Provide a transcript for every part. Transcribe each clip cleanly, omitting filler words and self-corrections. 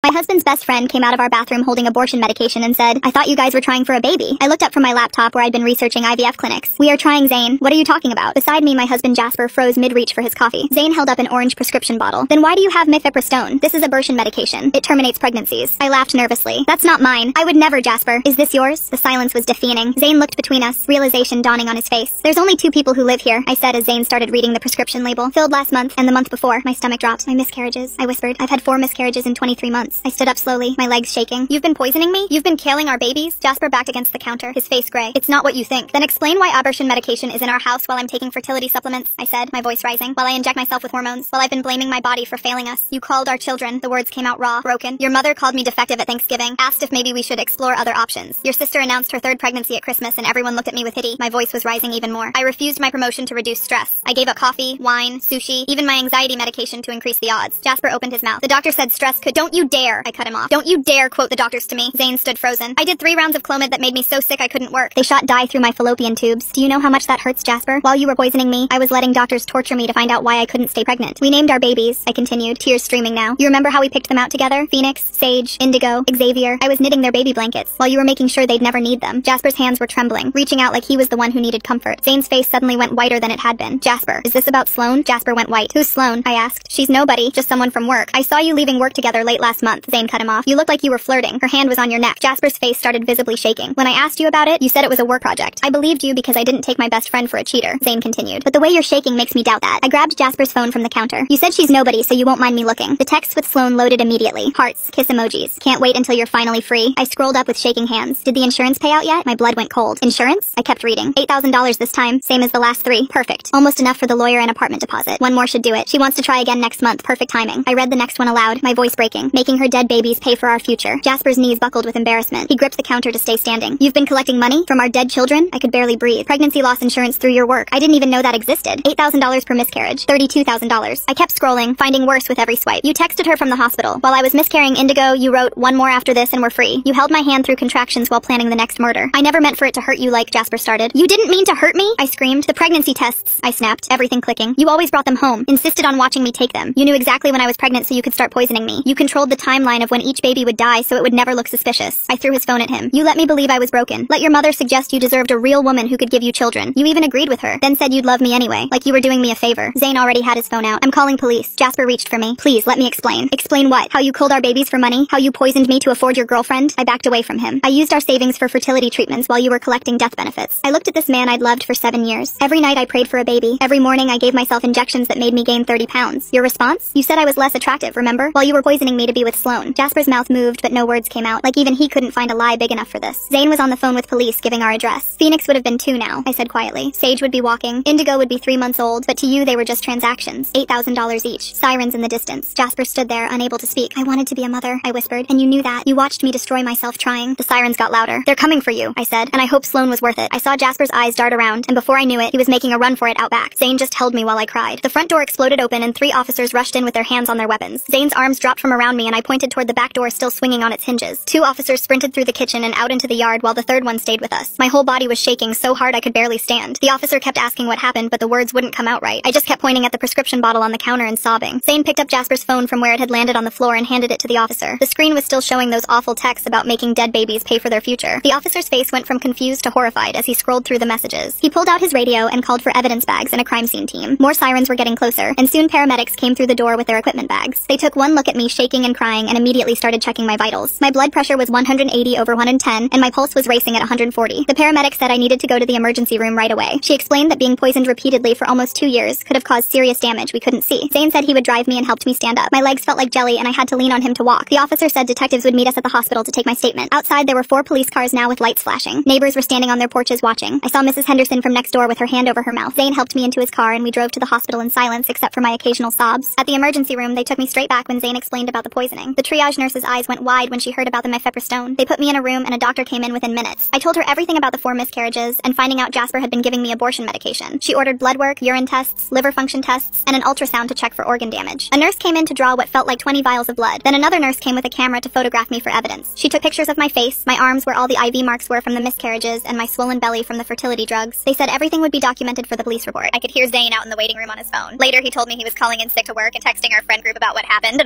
My husband's best friend came out of our bathroom holding abortion medication and said, "I thought you guys were trying for a baby." I looked up from my laptop where I'd been researching IVF clinics. "We are trying, Zane. What are you talking about?" Beside me, my husband Jasper froze mid-reach for his coffee. Zane held up an orange prescription bottle. "Then why do you have mifepristone? This is abortion medication. It terminates pregnancies." I laughed nervously. "That's not mine. I would never, Jasper. Is this yours?" The silence was deafening. Zane looked between us, realization dawning on his face. "There's only 2 people who live here," I said as Zane started reading the prescription label. "Filled last month and the month before." My stomach dropped. "My miscarriages," I whispered. "I've had 4 miscarriages in 23 months. I stood up slowly, my legs shaking. "You've been poisoning me? You've been killing our babies?" Jasper backed against the counter, his face gray. "It's not what you think." "Then explain why abortion medication is in our house while I'm taking fertility supplements," I said, my voice rising. "While I inject myself with hormones, while I've been blaming my body for failing us. You called our children," the words came out raw, broken. "Your mother called me defective at Thanksgiving, asked if maybe we should explore other options. Your sister announced her 3rd pregnancy at Christmas and everyone looked at me with pity." My voice was rising even more. "I refused my promotion to reduce stress. I gave up coffee, wine, sushi, even my anxiety medication to increase the odds." Jasper opened his mouth. "The doctor said stress could—" "Don't you dare!" I cut him off. "Don't you dare quote the doctors to me." Zane stood frozen. "I did 3 rounds of Clomid that made me so sick I couldn't work. They shot dye through my fallopian tubes. Do you know how much that hurts, Jasper? While you were poisoning me, I was letting doctors torture me to find out why I couldn't stay pregnant. We named our babies," I continued, tears streaming now. "You remember how we picked them out together? Phoenix, Sage, Indigo, Xavier. I was knitting their baby blankets while you were making sure they'd never need them." Jasper's hands were trembling, reaching out like he was the one who needed comfort. Zane's face suddenly went whiter than it had been. "Jasper, is this about Sloan?" Jasper went white. "Who's Sloan?" I asked. "She's nobody, just someone from work. I saw you leaving work together late last month." Zane cut him off. "You looked like you were flirting." Her hand was on your neck. Jasper's face started visibly shaking. "When I asked you about it, you said it was a work project. I believed you because I didn't take my best friend for a cheater." Zane continued. "But the way you're shaking makes me doubt that." I grabbed Jasper's phone from the counter. "You said she's nobody, so you won't mind me looking." The text with Sloan loaded immediately. Hearts, kiss emojis. "Can't wait until you're finally free." I scrolled up with shaking hands. "Did the insurance pay out yet?" My blood went cold. "Insurance?" I kept reading. $8,000 this time, same as the last 3. Perfect. Almost enough for the lawyer and apartment deposit. 1 more should do it. She wants to try again next month. Perfect timing. I read the next one aloud, my voice breaking. "Making her dead babies pay for our future." Jasper's knees buckled with embarrassment. He gripped the counter to stay standing. "You've been collecting money from our dead children?" I could barely breathe. "Pregnancy loss insurance through your work." I didn't even know that existed. $8,000 per miscarriage. $32,000. I kept scrolling, finding worse with every swipe. "You texted her from the hospital. While I was miscarrying Indigo, you wrote 1 more after this and we're free. You held my hand through contractions while planning the next murder." "I never meant for it to hurt you like," Jasper started. "You didn't mean to hurt me?" I screamed. "The pregnancy tests," I snapped, everything clicking. "You always brought them home, insisted on watching me take them. You knew exactly when I was pregnant so you could start poisoning me. You controlled the timeline of when each baby would die so it would never look suspicious." I threw his phone at him. "You let me believe I was broken. Let your mother suggest you deserved a real woman who could give you children. You even agreed with her, then said you'd love me anyway, like you were doing me a favor." Zane already had his phone out. "I'm calling police." Jasper reached for me. "Please, let me explain." "Explain what? How you killed our babies for money? How you poisoned me to afford your girlfriend?" I backed away from him. "I used our savings for fertility treatments while you were collecting death benefits." I looked at this man I'd loved for 7 years. Every night I prayed for a baby. Every morning I gave myself injections that made me gain 30 pounds. Your response? You said I was less attractive, remember? While you were poisoning me to be with Sloan. Jasper's mouth moved, but no words came out, like even he couldn't find a lie big enough for this. Zane was on the phone with police giving our address. "Phoenix would have been 2 now," I said quietly. "Sage would be walking. Indigo would be 3 months old, but to you they were just transactions. $8,000 each. Sirens in the distance." Jasper stood there, unable to speak. "I wanted to be a mother," I whispered, "and you knew that. You watched me destroy myself trying." The sirens got louder. "They're coming for you," I said, "and I hope Sloan was worth it." I saw Jasper's eyes dart around, and before I knew it, he was making a run for it out back. Zane just held me while I cried. The front door exploded open and 3 officers rushed in with their hands on their weapons. Zane's arms dropped from around me and I pointed toward the back door still swinging on its hinges. 2 officers sprinted through the kitchen and out into the yard while the 3rd one stayed with us. My whole body was shaking so hard I could barely stand. The officer kept asking what happened, but the words wouldn't come out right. I just kept pointing at the prescription bottle on the counter and sobbing. Zane picked up Jasper's phone from where it had landed on the floor and handed it to the officer. The screen was still showing those awful texts about making dead babies pay for their future. The officer's face went from confused to horrified as he scrolled through the messages. He pulled out his radio and called for evidence bags and a crime scene team. More sirens were getting closer, and soon paramedics came through the door with their equipment bags. They took one look at me shaking and crying and immediately started checking my vitals. My blood pressure was 180/110 and my pulse was racing at 140. The paramedic said I needed to go to the emergency room right away. She explained that being poisoned repeatedly for almost 2 years could have caused serious damage we couldn't see. Zane said he would drive me and helped me stand up. My legs felt like jelly and I had to lean on him to walk. The officer said detectives would meet us at the hospital to take my statement. Outside there were 4 police cars now with lights flashing. Neighbors were standing on their porches watching. I saw Mrs. Henderson from next door with her hand over her mouth. Zane helped me into his car and we drove to the hospital in silence except for my occasional sobs. At the emergency room, they took me straight back when Zane explained about the poisoning. The triage nurse's eyes went wide when she heard about the mifepristone. They put me in a room and a doctor came in within minutes. I told her everything about the 4 miscarriages and finding out Jasper had been giving me abortion medication. She ordered blood work, urine tests, liver function tests, and an ultrasound to check for organ damage. A nurse came in to draw what felt like 20 vials of blood. Then another nurse came with a camera to photograph me for evidence. She took pictures of my face, my arms where all the IV marks were from the miscarriages, and my swollen belly from the fertility drugs. They said everything would be documented for the police report. I could hear Zane out in the waiting room on his phone. Later, he told me he was calling in sick to work and texting our friend group about what happened.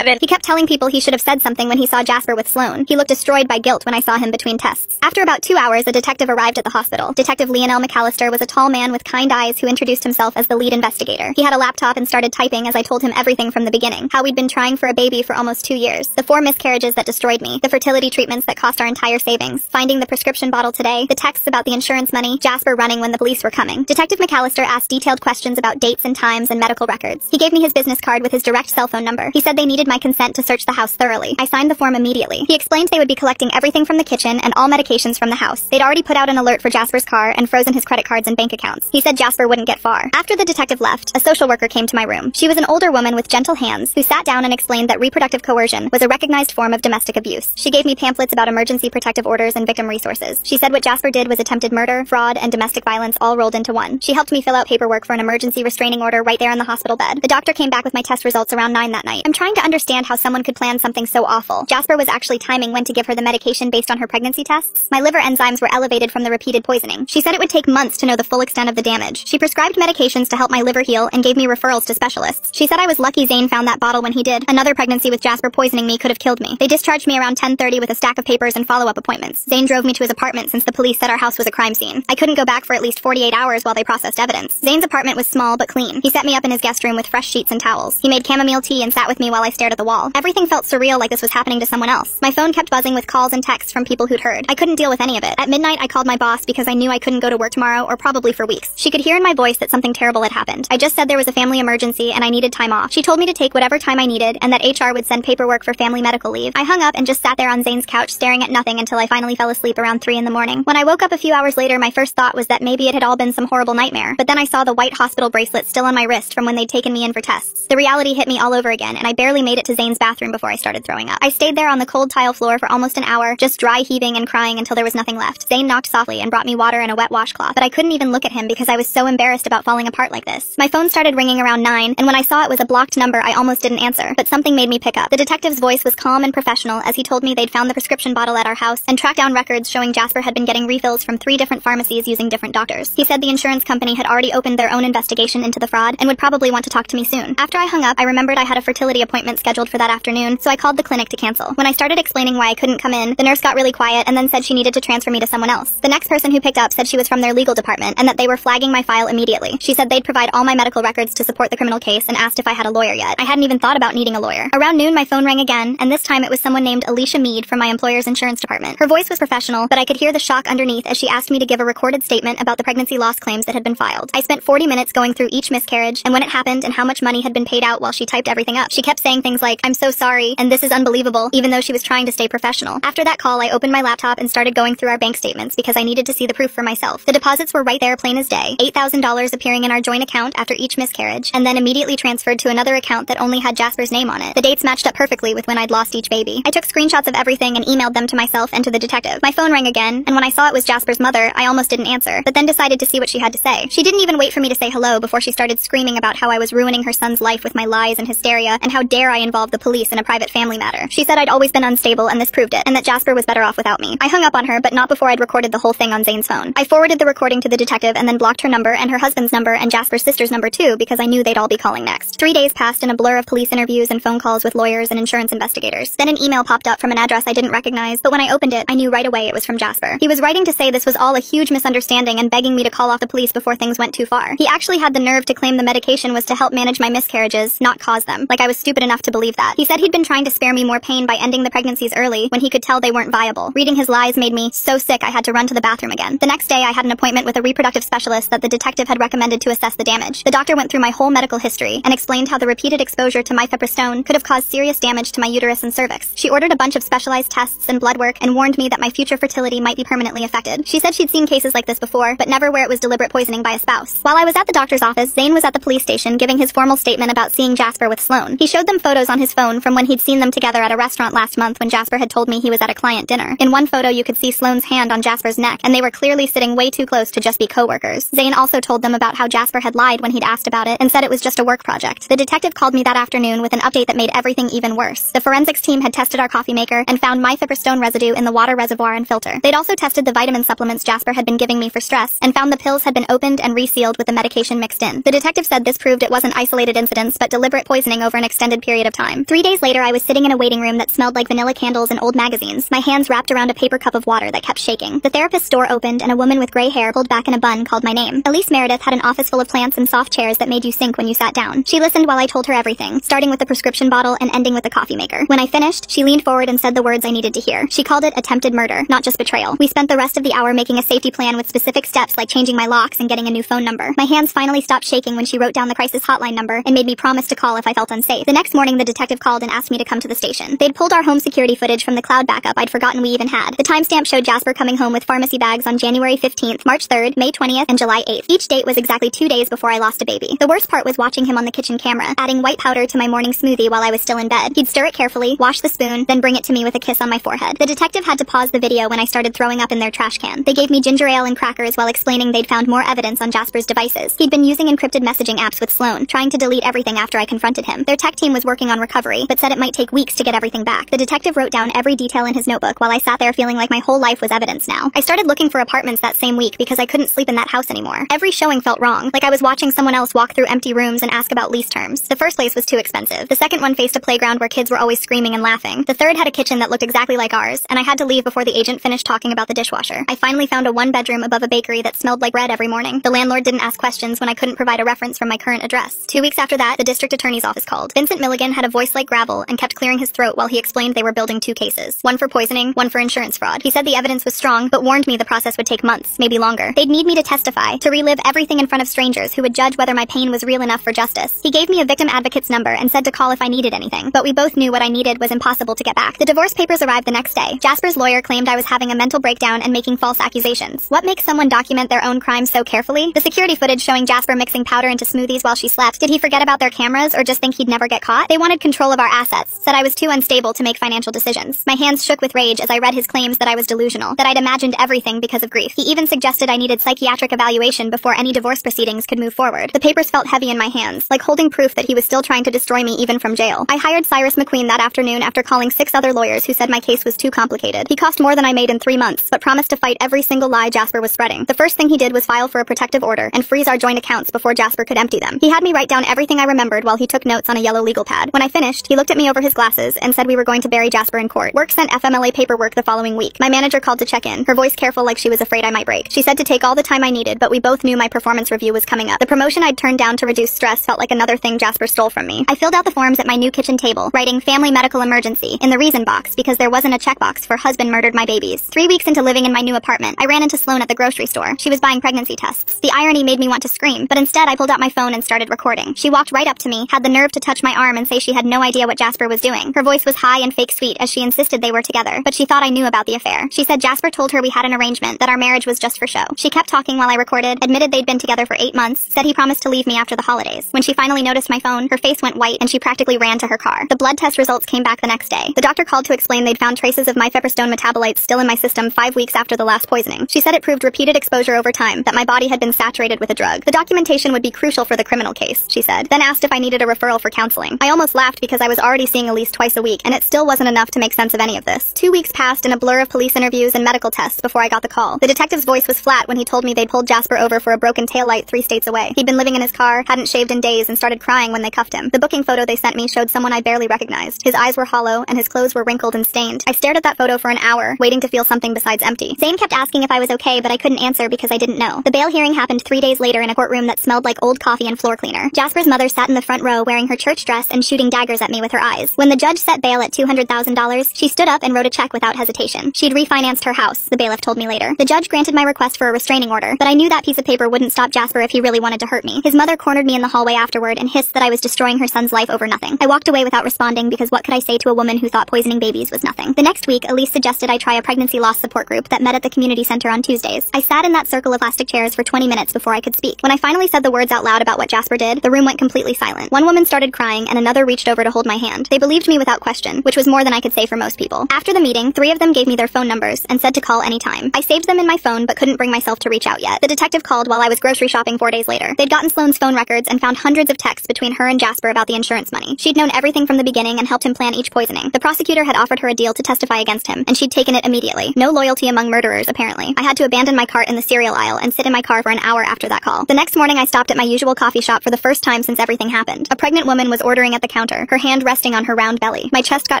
He kept telling people people he should have said something when he saw Jasper with Sloan. He looked destroyed by guilt when I saw him between tests. After about 2 hours, a detective arrived at the hospital. Detective Lionel McAllister was a tall man with kind eyes who introduced himself as the lead investigator. He had a laptop and started typing as I told him everything from the beginning. How we'd been trying for a baby for almost 2 years. The 4 miscarriages that destroyed me. The fertility treatments that cost our entire savings. Finding the prescription bottle today. The texts about the insurance money. Jasper running when the police were coming. Detective McAllister asked detailed questions about dates and times and medical records. He gave me his business card with his direct cell phone number. He said they needed my consent to search the house thoroughly. I signed the form immediately. He explained they would be collecting everything from the kitchen and all medications from the house. They'd already put out an alert for Jasper's car and frozen his credit cards and bank accounts. He said Jasper wouldn't get far. After the detective left, a social worker came to my room. She was an older woman with gentle hands who sat down and explained that reproductive coercion was a recognized form of domestic abuse. She gave me pamphlets about emergency protective orders and victim resources. She said what Jasper did was attempted murder, fraud, and domestic violence all rolled into one. She helped me fill out paperwork for an emergency restraining order right there in the hospital bed. The doctor came back with my test results around 9 that night. I'm trying to understand how someone could plan something so awful. Jasper was actually timing when to give her the medication based on her pregnancy tests. My liver enzymes were elevated from the repeated poisoning. She said it would take months to know the full extent of the damage. She prescribed medications to help my liver heal and gave me referrals to specialists. She said I was lucky Zane found that bottle when he did. Another pregnancy with Jasper poisoning me could have killed me. They discharged me around 10:30 with a stack of papers and follow-up appointments. Zane drove me to his apartment since the police said our house was a crime scene. I couldn't go back for at least 48 hours while they processed evidence. Zane's apartment was small but clean. He set me up in his guest room with fresh sheets and towels. He made chamomile tea and sat with me while I stared at the wall. Everything felt surreal, like this was happening to someone else. My phone kept buzzing with calls and texts from people who'd heard. I couldn't deal with any of it. At midnight, I called my boss because I knew I couldn't go to work tomorrow or probably for weeks. She could hear in my voice that something terrible had happened. I just said there was a family emergency and I needed time off. She told me to take whatever time I needed and that HR would send paperwork for family medical leave. I hung up and just sat there on Zane's couch staring at nothing until I finally fell asleep around 3 in the morning. When I woke up a few hours later, my first thought was that maybe it had all been some horrible nightmare. But then I saw the white hospital bracelet still on my wrist from when they'd taken me in for tests. The reality hit me all over again and I barely made it to Zane's bathroom before I started throwing up. I stayed there on the cold tile floor for almost an hour, just dry heaving and crying until there was nothing left. Zane knocked softly and brought me water and a wet washcloth, but I couldn't even look at him because I was so embarrassed about falling apart like this. My phone started ringing around 9, and when I saw it was a blocked number, I almost didn't answer, but something made me pick up. The detective's voice was calm and professional as he told me they'd found the prescription bottle at our house and tracked down records showing Jasper had been getting refills from 3 different pharmacies using different doctors. He said the insurance company had already opened their own investigation into the fraud and would probably want to talk to me soon. After I hung up, I remembered I had a fertility appointment scheduled for that afternoon, so I called the clinic to cancel. When I started explaining why I couldn't come in, the nurse got really quiet and then said she needed to transfer me to someone else. The next person who picked up said she was from their legal department and that they were flagging my file immediately. She said they'd provide all my medical records to support the criminal case and asked if I had a lawyer yet. I hadn't even thought about needing a lawyer. Around noon, my phone rang again, and this time it was someone named Alicia Mead from my employer's insurance department. Her voice was professional, but I could hear the shock underneath as she asked me to give a recorded statement about the pregnancy loss claims that had been filed. I spent 40 minutes going through each miscarriage and when it happened and how much money had been paid out while she typed everything up. She kept saying things like, "I'm so sorry," and "This is unbelievable," even though she was trying to stay professional. After that call, I opened my laptop and started going through our bank statements because I needed to see the proof for myself. The deposits were right there, plain as day. $8,000 appearing in our joint account after each miscarriage, and then immediately transferred to another account that only had Jasper's name on it. The dates matched up perfectly with when I'd lost each baby. I took screenshots of everything and emailed them to myself and to the detective. My phone rang again, and when I saw it was Jasper's mother, I almost didn't answer, but then decided to see what she had to say. She didn't even wait for me to say hello before she started screaming about how I was ruining her son's life with my lies and hysteria, and how dare I involve the police in a private family matter. She said I'd always been unstable and this proved it, and that Jasper was better off without me. I hung up on her, but not before I'd recorded the whole thing on Zane's phone. I forwarded the recording to the detective and then blocked her number and her husband's number and Jasper's sister's number too because I knew they'd all be calling next. 3 days passed in a blur of police interviews and phone calls with lawyers and insurance investigators. Then an email popped up from an address I didn't recognize, but when I opened it, I knew right away it was from Jasper. He was writing to say this was all a huge misunderstanding and begging me to call off the police before things went too far. He actually had the nerve to claim the medication was to help manage my miscarriages, not cause them. Like I was stupid enough to believe that. He said he'd been trying to spare me more pain by ending the pregnancies early when he could tell they weren't viable. Reading his lies made me so sick I had to run to the bathroom again. The next day I had an appointment with a reproductive specialist that the detective had recommended to assess the damage. The doctor went through my whole medical history and explained how the repeated exposure to mifepristone could have caused serious damage to my uterus and cervix. She ordered a bunch of specialized tests and blood work and warned me that my future fertility might be permanently affected. She said she'd seen cases like this before, but never where it was deliberate poisoning by a spouse. While I was at the doctor's office, Zane was at the police station giving his formal statement about seeing Jasper with Sloan. He showed them photos on his phone from when he'd seen them together at a restaurant last month when Jasper had told me he was at a client dinner. In one photo, you could see Sloan's hand on Jasper's neck, and they were clearly sitting way too close to just be co-workers. Zane also told them about how Jasper had lied when he'd asked about it and said it was just a work project. The detective called me that afternoon with an update that made everything even worse. The forensics team had tested our coffee maker and found mifepristone residue in the water reservoir and filter. They'd also tested the vitamin supplements Jasper had been giving me for stress and found the pills had been opened and resealed with the medication mixed in. The detective said this proved it wasn't isolated incidents but deliberate poisoning over an extended period of time. 3 days later, later, I was sitting in a waiting room that smelled like vanilla candles and old magazines, my hands wrapped around a paper cup of water that kept shaking. The therapist's door opened and a woman with gray hair pulled back in a bun called my name. Elise Meredith had an office full of plants and soft chairs that made you sink when you sat down. She listened while I told her everything, starting with the prescription bottle and ending with the coffee maker. When I finished, she leaned forward and said the words I needed to hear. She called it attempted murder, not just betrayal. We spent the rest of the hour making a safety plan with specific steps like changing my locks and getting a new phone number. My hands finally stopped shaking when she wrote down the crisis hotline number and made me promise to call if I felt unsafe. The next morning, the detective called and asked me to come to the station. They'd pulled our home security footage from the cloud backup I'd forgotten we even had. The timestamp showed Jasper coming home with pharmacy bags on January 15th, March 3rd, May 20th, and July 8th. Each date was exactly 2 days before I lost a baby. The worst part was watching him on the kitchen camera, adding white powder to my morning smoothie while I was still in bed. He'd stir it carefully, wash the spoon, then bring it to me with a kiss on my forehead. The detective had to pause the video when I started throwing up in their trash can. They gave me ginger ale and crackers while explaining they'd found more evidence on Jasper's devices. He'd been using encrypted messaging apps with Sloan, trying to delete everything after I confronted him. Their tech team was working on recovery, but said it might take weeks to get everything back. The detective wrote down every detail in his notebook while I sat there feeling like my whole life was evidence now. I started looking for apartments that same week because I couldn't sleep in that house anymore. Every showing felt wrong, like I was watching someone else walk through empty rooms and ask about lease terms. The first place was too expensive. The second one faced a playground where kids were always screaming and laughing. The third had a kitchen that looked exactly like ours, and I had to leave before the agent finished talking about the dishwasher. I finally found a one-bedroom above a bakery that smelled like bread every morning. The landlord didn't ask questions when I couldn't provide a reference from my current address. 2 weeks after that, the district attorney's office called. Vincent Milligan had a voice like gravel and kept clearing his throat while he explained they were building 2 cases. One for poisoning, one for insurance fraud. He said the evidence was strong, but warned me the process would take months, maybe longer. They'd need me to testify, to relive everything in front of strangers who would judge whether my pain was real enough for justice. He gave me a victim advocate's number and said to call if I needed anything, but we both knew what I needed was impossible to get back. The divorce papers arrived the next day. Jasper's lawyer claimed I was having a mental breakdown and making false accusations. What makes someone document their own crimes so carefully? The security footage showing Jasper mixing powder into smoothies while she slept. Did he forget about their cameras or just think he'd never get caught? They wanted control of our assets, said I was too unstable to make financial decisions. My hands shook with rage as I read his claims that I was delusional, that I'd imagined everything because of grief. He even suggested I needed psychiatric evaluation before any divorce proceedings could move forward. The papers felt heavy in my hands, like holding proof that he was still trying to destroy me even from jail. I hired Cyrus McQueen that afternoon after calling 6 other lawyers who said my case was too complicated. He cost more than I made in 3 months, but promised to fight every single lie Jasper was spreading. The first thing he did was file for a protective order and freeze our joint accounts before Jasper could empty them. He had me write down everything I remembered while he took notes on a yellow legal pad. When I finished, he looked at me over his glasses and said we were going to bury Jasper in court. Work sent FMLA paperwork the following week. My manager called to check in, her voice careful like she was afraid I might break. She said to take all the time I needed, but we both knew my performance review was coming up. The promotion I'd turned down to reduce stress felt like another thing Jasper stole from me. I filled out the forms at my new kitchen table, writing family medical emergency in the reason box because there wasn't a checkbox for husband murdered my babies. 3 weeks into living in my new apartment, I ran into Sloan at the grocery store. She was buying pregnancy tests. The irony made me want to scream, but instead I pulled out my phone and started recording. She walked right up to me, had the nerve to touch my arm and say she had no idea what Jasper was doing. Her voice was high and fake sweet as she insisted they were together, but she thought I knew about the affair. She said Jasper told her we had an arrangement, that our marriage was just for show. She kept talking while I recorded, admitted they'd been together for 8 months, said he promised to leave me after the holidays. When she finally noticed my phone, her face went white and she practically ran to her car. The blood test results came back the next day. The doctor called to explain they'd found traces of mifepristone metabolites still in my system 5 weeks after the last poisoning. She said it proved repeated exposure over time, that my body had been saturated with a drug. The documentation would be crucial for the criminal case, she said, then asked if I needed a referral for counseling. I almost laughed because I was already seeing Elise twice a week, and it still wasn't enough to make sense of any of this. 2 weeks passed in a blur of police interviews and medical tests before I got the call. The detective's voice was flat when he told me they'd pulled Jasper over for a broken taillight 3 states away. He'd been living in his car, hadn't shaved in days, and started crying when they cuffed him. The booking photo they sent me showed someone I barely recognized. His eyes were hollow, and his clothes were wrinkled and stained. I stared at that photo for an hour, waiting to feel something besides empty. Zane kept asking if I was okay, but I couldn't answer because I didn't know. The bail hearing happened 3 days later in a courtroom that smelled like old coffee and floor cleaner. Jasper's mother sat in the front row wearing her church dress and shooting daggers at me with her eyes. When the judge set bail at $200,000, she stood up and wrote a check without hesitation. She'd refinanced her house, the bailiff told me later. The judge granted my request for a restraining order, but I knew that piece of paper wouldn't stop Jasper if he really wanted to hurt me. His mother cornered me in the hallway afterward and hissed that I was destroying her son's life over nothing. I walked away without responding because what could I say to a woman who thought poisoning babies was nothing? The next week, Elise suggested I try a pregnancy loss support group that met at the community center on Tuesdays. I sat in that circle of plastic chairs for 20 minutes before I could speak. When I finally said the words out loud about what Jasper did, the room went completely silent. One woman started crying and another reached over to hold my hand. They believed me without question, which was more than I could say for most people. After the meeting, 3 of them gave me their phone numbers and said to call anytime. I saved them in my phone but couldn't bring myself to reach out yet. The detective called while I was grocery shopping 4 days later. They'd gotten Sloan's phone records and found hundreds of texts between her and Jasper about the insurance money. She'd known everything from the beginning and helped him plan each poisoning. The prosecutor had offered her a deal to testify against him, and she'd taken it immediately. No loyalty among murderers, apparently. I had to abandon my cart in the cereal aisle and sit in my car for an hour after that call. The next morning I stopped at my usual coffee shop for the first time since everything happened. A pregnant woman was ordering at the counter, her hand resting resting on her round belly. My chest got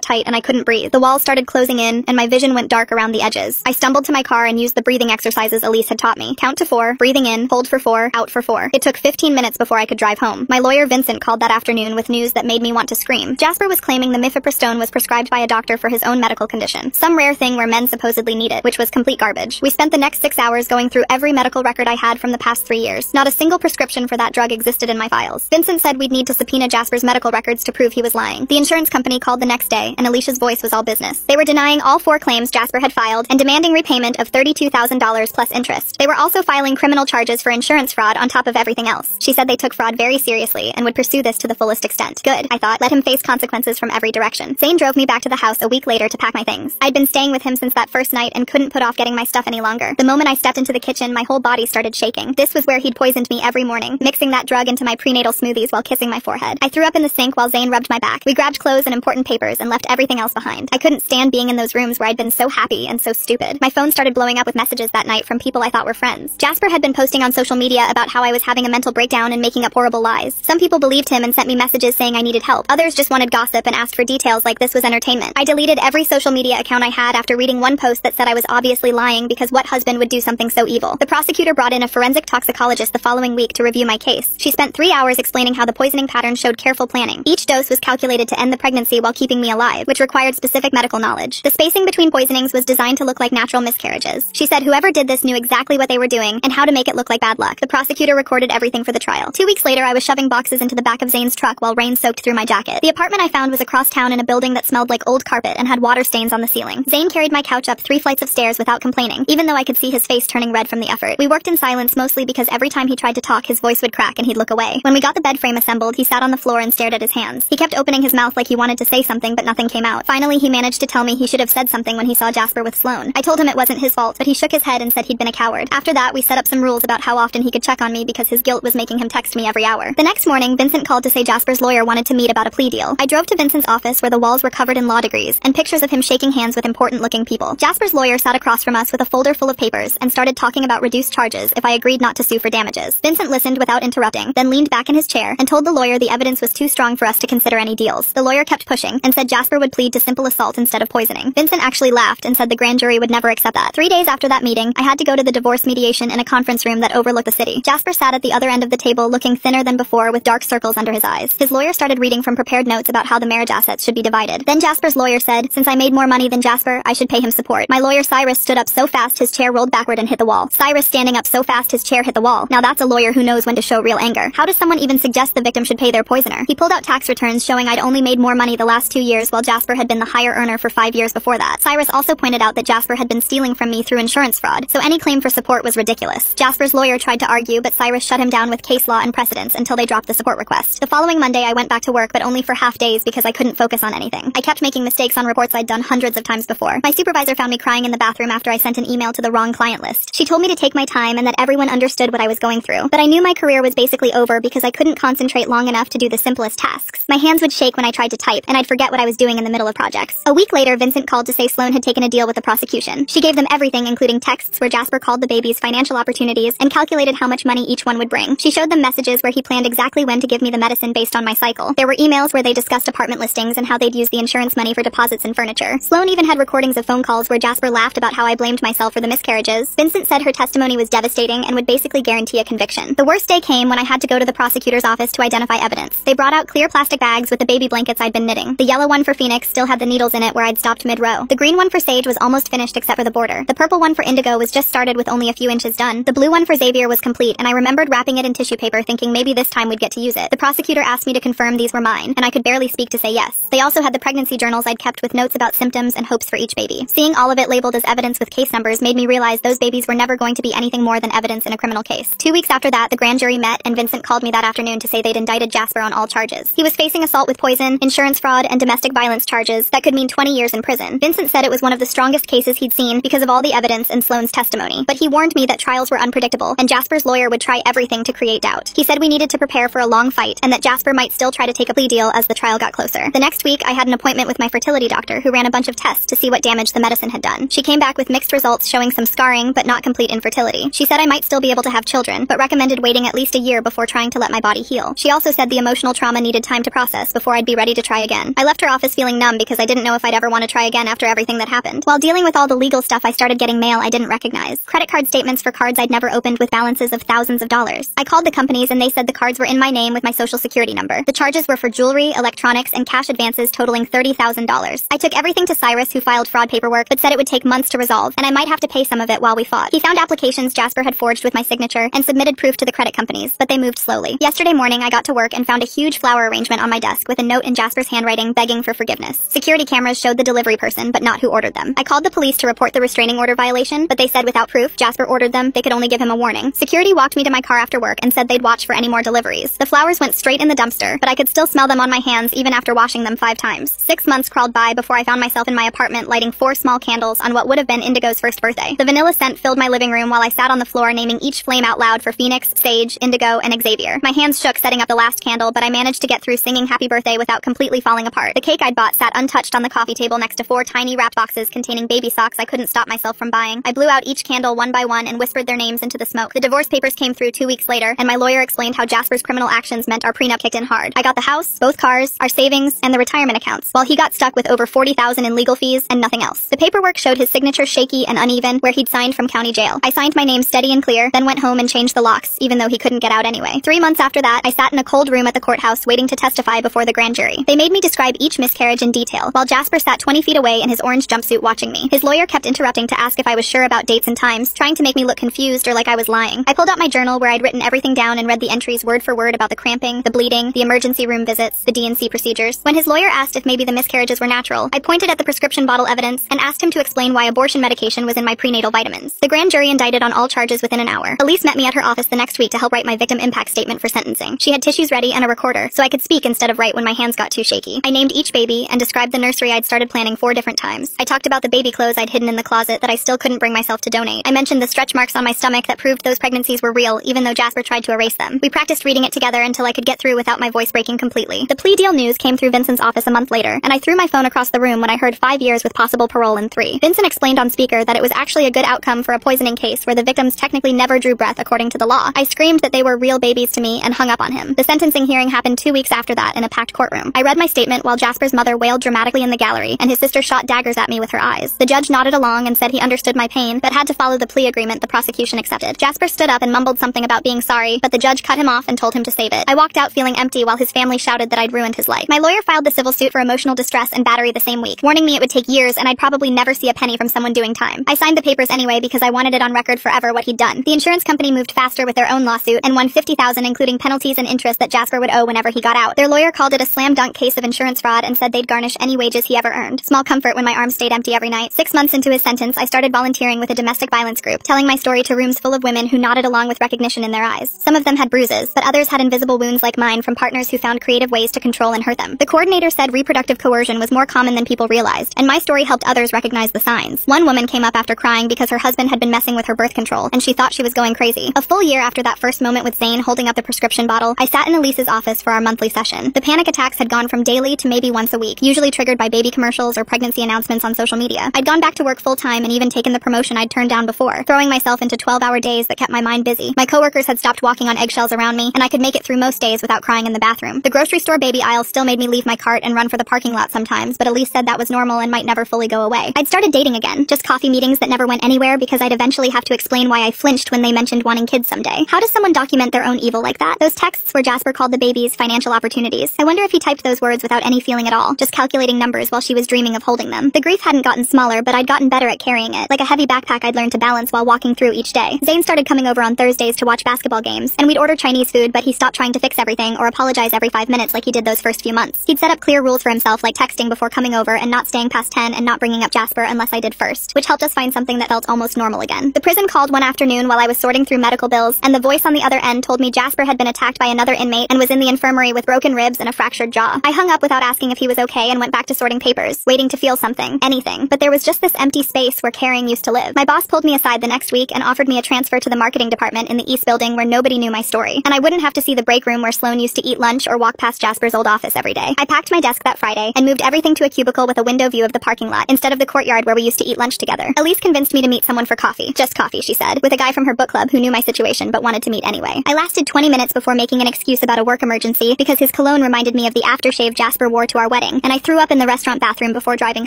tight and I couldn't breathe. The walls started closing in and my vision went dark around the edges. I stumbled to my car and used the breathing exercises Elise had taught me. Count to 4, breathing in, hold for 4, out for 4. It took 15 minutes before I could drive home. My lawyer Vincent called that afternoon with news that made me want to scream. Jasper was claiming the mifepristone was prescribed by a doctor for his own medical condition. Some rare thing where men supposedly need it, which was complete garbage. We spent the next 6 hours going through every medical record I had from the past 3 years. Not a single prescription for that drug existed in my files. Vincent said we'd need to subpoena Jasper's medical records to prove he was lying. The insurance company called the next day, and Alicia's voice was all business. They were denying all 4 claims Jasper had filed and demanding repayment of $32,000 plus interest. They were also filing criminal charges for insurance fraud on top of everything else. She said they took fraud very seriously and would pursue this to the fullest extent. Good, I thought. Let him face consequences from every direction. Zane drove me back to the house a week later to pack my things. I'd been staying with him since that first night and couldn't put off getting my stuff any longer. The moment I stepped into the kitchen, my whole body started shaking. This was where he'd poisoned me every morning, mixing that drug into my prenatal smoothies while kissing my forehead. I threw up in the sink while Zane rubbed my back. We grabbed clothes and important papers and left everything else behind. I couldn't stand being in those rooms where I'd been so happy and so stupid. My phone started blowing up with messages that night from people I thought were friends. Jasper had been posting on social media about how I was having a mental breakdown and making up horrible lies. Some people believed him and sent me messages saying I needed help. Others just wanted gossip and asked for details like this was entertainment. I deleted every social media account I had after reading one post that said I was obviously lying because what husband would do something so evil? The prosecutor brought in a forensic toxicologist the following week to review my case. She spent 3 hours explaining how the poisoning pattern showed careful planning. Each dose was calculated to end the pregnancy while keeping me alive, which required specific medical knowledge. The spacing between poisonings was designed to look like natural miscarriages. She said whoever did this knew exactly what they were doing and how to make it look like bad luck. The prosecutor recorded everything for the trial. 2 weeks later, I was shoving boxes into the back of Zane's truck while rain soaked through my jacket. The apartment I found was across town in a building that smelled like old carpet and had water stains on the ceiling. Zane carried my couch up 3 flights of stairs without complaining, even though I could see his face turning red from the effort. We worked in silence mostly because every time he tried to talk, his voice would crack and he'd look away. When we got the bed frame assembled, he sat on the floor and stared at his hands. He kept opening his mouth like he wanted to say something, but nothing came out. Finally, he managed to tell me he should have said something when he saw Jasper with Sloane. I told him it wasn't his fault, but he shook his head and said he'd been a coward. After that, we set up some rules about how often he could check on me because his guilt was making him text me every hour. The next morning, Vincent called to say Jasper's lawyer wanted to meet about a plea deal. I drove to Vincent's office where the walls were covered in law degrees and pictures of him shaking hands with important-looking people. Jasper's lawyer sat across from us with a folder full of papers and started talking about reduced charges if I agreed not to sue for damages. Vincent listened without interrupting, then leaned back in his chair and told the lawyer the evidence was too strong for us to consider any deals. The lawyer kept pushing and said Jasper would plead to simple assault instead of poisoning. Vincent actually laughed and said the grand jury would never accept that. 3 days after that meeting, I had to go to the divorce mediation in a conference room that overlooked the city. Jasper sat at the other end of the table looking thinner than before with dark circles under his eyes. His lawyer started reading from prepared notes about how the marriage assets should be divided. Then Jasper's lawyer said, since I made more money than Jasper, I should pay him support. My lawyer Cyrus stood up so fast his chair rolled backward and hit the wall. Cyrus standing up so fast his chair hit the wall. Now that's a lawyer who knows when to show real anger. How does someone even suggest the victim should pay their poisoner? He pulled out tax returns showing I'd only made more money the last 2 years while Jasper had been the higher earner for 5 years before that. Cyrus also pointed out that Jasper had been stealing from me through insurance fraud, so any claim for support was ridiculous. Jasper's lawyer tried to argue, but Cyrus shut him down with case law and precedents until they dropped the support request. The following Monday I went back to work, but only for half days because I couldn't focus on anything. I kept making mistakes on reports I'd done hundreds of times before. My supervisor found me crying in the bathroom after I sent an email to the wrong client list. She told me to take my time and that everyone understood what I was going through, but I knew my career was basically over because I couldn't concentrate long enough to do the simplest tasks. My hands would shake when I tried to type, and I'd forget what I was doing in the middle of projects. A week later, Vincent called to say Sloane had taken a deal with the prosecution. She gave them everything, including texts where Jasper called the babies financial opportunities and calculated how much money each one would bring. She showed them messages where he planned exactly when to give me the medicine based on my cycle. There were emails where they discussed apartment listings and how they'd use the insurance money for deposits and furniture. Sloane even had recordings of phone calls where Jasper laughed about how I blamed myself for the miscarriages. Vincent said her testimony was devastating and would basically guarantee a conviction. The worst day came when I had to go to the prosecutor's office to identify evidence. They brought out clear plastic bags with the baby blankets I'd been knitting. The yellow one for Phoenix still had the needles in it where I'd stopped mid-row. The green one for Sage was almost finished except for the border. The purple one for Indigo was just started with only a few inches done. The blue one for Xavier was complete, and I remembered wrapping it in tissue paper thinking maybe this time we'd get to use it. The prosecutor asked me to confirm these were mine, and I could barely speak to say yes. They also had the pregnancy journals I'd kept with notes about symptoms and hopes for each baby. Seeing all of it labeled as evidence with case numbers made me realize those babies were never going to be anything more than evidence in a criminal case. 2 weeks after that, the grand jury met, and Vincent called me that afternoon to say they'd indicted Jasper on all charges. He was facing assault with poison, insurance fraud, and domestic violence charges that could mean 20 years in prison. Vincent said it was one of the strongest cases he'd seen because of all the evidence and Sloane's testimony, but he warned me that trials were unpredictable, and Jasper's lawyer would try everything to create doubt. He said we needed to prepare for a long fight, and that Jasper might still try to take a plea deal as the trial got closer. The next week, I had an appointment with my fertility doctor who ran a bunch of tests to see what damage the medicine had done. She came back with mixed results showing some scarring, but not complete infertility. She said I might still be able to have children, but recommended waiting at least a year before trying to let my body heal. She also said the emotional trauma needed time to process before I'd I'd be ready to try again. I left her office feeling numb because I didn't know if I'd ever want to try again after everything that happened. While dealing with all the legal stuff, I started getting mail I didn't recognize. Credit card statements for cards I'd never opened with balances of thousands of dollars. I called the companies and they said the cards were in my name with my social security number. The charges were for jewelry, electronics, and cash advances totaling $30,000. I took everything to Cyrus, who filed fraud paperwork, but said it would take months to resolve, and I might have to pay some of it while we fought. He found applications Jasper had forged with my signature and submitted proof to the credit companies, but they moved slowly. Yesterday morning, I got to work and found a huge flower arrangement on my desk with a note in Jasper's handwriting begging for forgiveness. Security cameras showed the delivery person, but not who ordered them. I called the police to report the restraining order violation, but they said without proof Jasper ordered them, they could only give him a warning. Security walked me to my car after work and said they'd watch for any more deliveries. The flowers went straight in the dumpster, but I could still smell them on my hands even after washing them 5 times. 6 months crawled by before I found myself in my apartment lighting 4 small candles on what would have been Indigo's first birthday. The vanilla scent filled my living room while I sat on the floor naming each flame out loud for Phoenix, Sage, Indigo, and Xavier. My hands shook setting up the last candle, but I managed to get through singing happy birthday without completely falling apart. The cake I'd bought sat untouched on the coffee table next to 4 tiny wrap boxes containing baby socks I couldn't stop myself from buying. I blew out each candle one by one and whispered their names into the smoke. The divorce papers came through 2 weeks later, and my lawyer explained how Jasper's criminal actions meant our prenup kicked in hard. I got the house, both cars, our savings, and the retirement accounts, while he got stuck with over $40,000 in legal fees and nothing else. The paperwork showed his signature shaky and uneven where he'd signed from county jail. I signed my name steady and clear, then went home and changed the locks, even though he couldn't get out anyway. 3 months after that, I sat in a cold room at the courthouse waiting to testify before the grand jury. They made me describe each miscarriage in detail, while Jasper sat 20 feet away in his orange jumpsuit watching me. His lawyer kept interrupting to ask if I was sure about dates and times, trying to make me look confused or like I was lying. I pulled out my journal where I'd written everything down and read the entries word for word about the cramping, the bleeding, the emergency room visits, the D&C procedures. When his lawyer asked if maybe the miscarriages were natural, I pointed at the prescription bottle evidence and asked him to explain why abortion medication was in my prenatal vitamins. The grand jury indicted on all charges within an hour. Elise met me at her office the next week to help write my victim impact statement for sentencing. She had tissues ready and a recorder, so I could speak instead of write when my hands got too shaky. I named each baby and described the nursery I'd started planning 4 different times. I talked about the baby clothes I'd hidden in the closet that I still couldn't bring myself to donate. I mentioned the stretch marks on my stomach that proved those pregnancies were real, even though Jasper tried to erase them. We practiced reading it together until I could get through without my voice breaking completely. The plea deal news came through Vincent's office a month later, and I threw my phone across the room when I heard 5 years with possible parole in 3. Vincent explained on speaker that it was actually a good outcome for a poisoning case where the victims technically never drew breath according to the law. I screamed that they were real babies to me and hung up on him. The sentencing hearing happened 2 weeks after that in a packed courtroom. I read my statement while Jasper's mother wailed dramatically in the gallery, and his sister shot daggers at me with her eyes. The judge nodded along and said he understood my pain, but had to follow the plea agreement the prosecution accepted. Jasper stood up and mumbled something about being sorry, but the judge cut him off and told him to save it. I walked out feeling empty while his family shouted that I'd ruined his life. My lawyer filed the civil suit for emotional distress and battery the same week, warning me it would take years and I'd probably never see a penny from someone doing time. I signed the papers anyway because I wanted it on record forever what he'd done. The insurance company moved faster with their own lawsuit and won $50,000 including penalties and interest that Jasper would owe whenever he got out. Their lawyer called it a slam dunk case of insurance fraud and said they'd garnish any wages he ever earned. Small comfort when my arms stayed empty every night. 6 months into his sentence, I started volunteering with a domestic violence group, telling my story to rooms full of women who nodded along with recognition in their eyes. Some of them had bruises, but others had invisible wounds like mine from partners who found creative ways to control and hurt them. The coordinator said reproductive coercion was more common than people realized, and my story helped others recognize the signs. One woman came up after crying because her husband had been messing with her birth control, and she thought she was going crazy. A full year after that first moment with Zane holding up the prescription bottle, I sat in Elise's office for our monthly session. The panic attacks had gone from daily to maybe once a week, usually triggered by baby commercials or pregnancy announcements on social media. I'd gone back to work full-time and even taken the promotion I'd turned down before, throwing myself into 12-hour days that kept my mind busy. My coworkers had stopped walking on eggshells around me, and I could make it through most days without crying in the bathroom. The grocery store baby aisle still made me leave my cart and run for the parking lot sometimes, but Elise said that was normal and might never fully go away. I'd started dating again, just coffee meetings that never went anywhere because I'd eventually have to explain why I flinched when they mentioned wanting kids someday. How does someone document their own evil like that? Those texts where Jasper called the babies financial opportunities. I wonder if he typed those words without any feeling at all, just calculating numbers while she was dreaming of holding them. The grief hadn't gotten smaller, but I'd gotten better at carrying it, like a heavy backpack I'd learned to balance while walking through each day. Zane started coming over on Thursdays to watch basketball games, and we'd order Chinese food, but he stopped trying to fix everything or apologize every 5 minutes like he did those first few months. He'd set up clear rules for himself, like texting before coming over and not staying past 10 and not bringing up Jasper unless I did first, which helped us find something that felt almost normal again. The prison called one afternoon while I was sorting through medical bills, and the voice on the other end told me Jasper had been attacked by another inmate and was in the infirmary with broken ribs and a fractured jaw. I hung up without asking if he was okay and went back to sorting papers, waiting to feel something, anything. But there was just this empty space where caring used to live. My boss pulled me aside the next week and offered me a transfer to the marketing department in the East Building where nobody knew my story, and I wouldn't have to see the break room where Sloan used to eat lunch or walk past Jasper's old office every day. I packed my desk that Friday and moved everything to a cubicle with a window view of the parking lot instead of the courtyard where we used to eat lunch together. Elise convinced me to meet someone for coffee. Just coffee, she said, with a guy from her book club who knew my situation but wanted to meet anyway. I lasted 20 minutes before making an excuse about a work emergency because his cologne reminded me of of the aftershave Jasper wore to our wedding, and I threw up in the restaurant bathroom before driving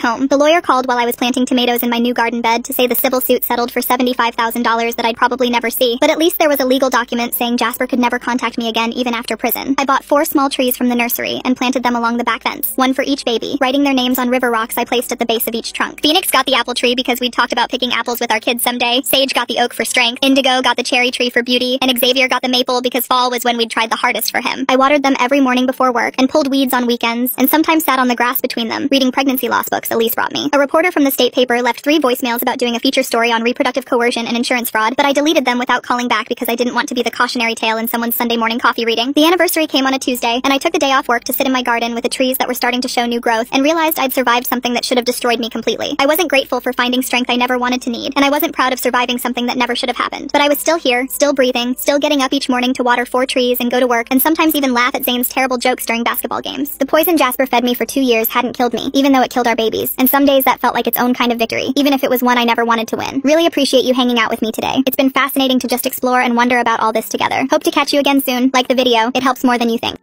home. The lawyer called while I was planting tomatoes in my new garden bed to say the civil suit settled for $75,000 that I'd probably never see, but at least there was a legal document saying Jasper could never contact me again even after prison. I bought 4 small trees from the nursery and planted them along the back fence, one for each baby, writing their names on river rocks I placed at the base of each trunk. Phoenix got the apple tree because we'd talked about picking apples with our kids someday, Sage got the oak for strength, Indigo got the cherry tree for beauty, and Xavier got the maple because fall was when we'd tried the hardest for him. I watered them every morning before work and pulled weeds on weekends, and sometimes sat on the grass between them, reading pregnancy loss books Elise brought me. A reporter from the state paper left 3 voicemails about doing a feature story on reproductive coercion and insurance fraud, but I deleted them without calling back because I didn't want to be the cautionary tale in someone's Sunday morning coffee reading. The anniversary came on a Tuesday, and I took the day off work to sit in my garden with the trees that were starting to show new growth, and realized I'd survived something that should have destroyed me completely. I wasn't grateful for finding strength I never wanted to need, and I wasn't proud of surviving something that never should have happened. But I was still here, still breathing, still getting up each morning to water 4 trees and go to work, and sometimes even laugh at Zane's terrible jokes during basketball games. The poison Jasper fed me for 2 years hadn't killed me, even though it killed our babies, and some days that felt like its own kind of victory, even if it was one I never wanted to win. Really appreciate you hanging out with me today. It's been fascinating to just explore and wonder about all this together. Hope to catch you again soon. Like the video, it helps more than you think.